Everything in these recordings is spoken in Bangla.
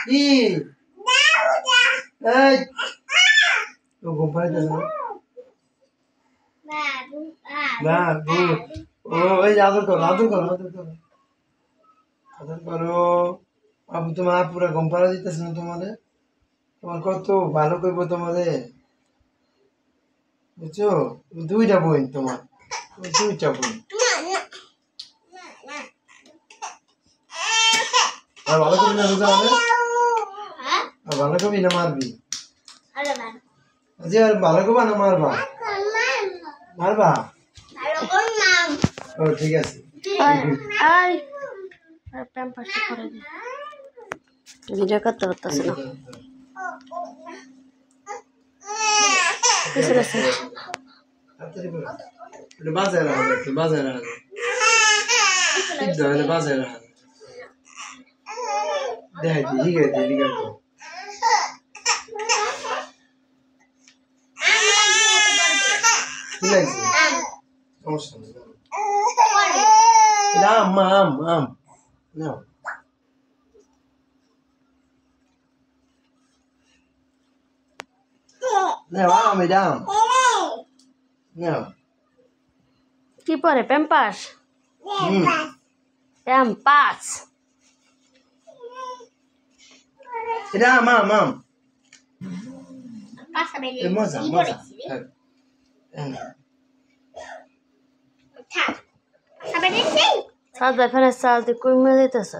কি এই তো ঘুম পাড়াইতেছ না বাবু ও এই আদর করো আদর করো আদর করো আদর করো বাবু তোমার পুরো ঘুম পাড়া দিতেছে না তোমাদের তোমার কত ভালো করবো তোমাদের বুঝছো দুইটা বোন তোমার দুইটা বোন আর ভালো করবি না রোজা হলে আর ভালো করবি না মারবি আজ আর ভালো করবা না মারবা মারবা ও ঠিক আছে ভিডিও করতে পারতেছে না বাজার একটু বাজার বাজার দেখাই ঠিক আছে ঠিক আছে কি লাগছে সমস্যা নেই আম আম আম নাও নাও আম এটা আম নাও কি পরে প্যাম্পাস প্যাম্পাস এটা আম আম আম মজা মজা সাত ভাই ফেলে চাল তুই কমে দিতেছ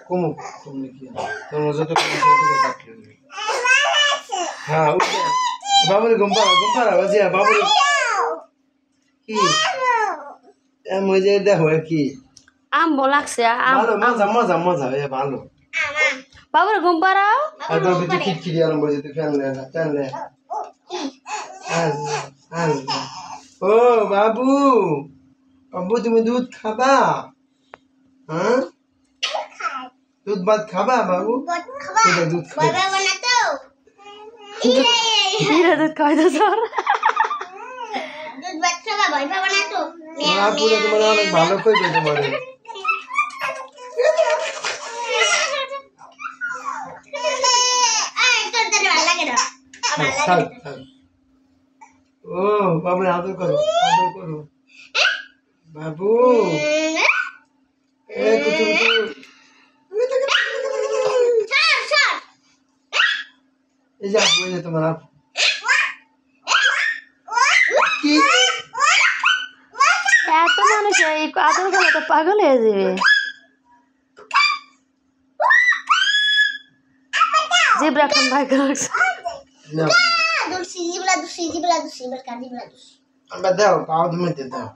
কমু কমলে কি তোর যত হ্যাঁ বাবুরে গুম্পারা বাজিয়া বাবুরে কি মজা দেখো কি আম লাগছে ভালো মজা মজা মজা এ ভালো বাবুরে ঘুম পাড়াও আর তোর ভিতরে খিটখিরি আরম্ভ হয়েছে তুই ফ্যান লে ও বাবু বাবু তুমি দুধ খাবা হ্যাঁ দুধ ভাত খাবা বাবু দুধ খাবা দুধ খাওয়াইতে স্যার বাবুরা তোমার অনেক ভালো করবে তোমার ও বাবু আদর করো বাবু এই যে আপু এই যে তোমার আপু এত মানুষ এই আদর করলে তো পাগল হয়ে যাবে জিব্রা খান ভাই করছে আমরা দাও পাও ধুমে দাও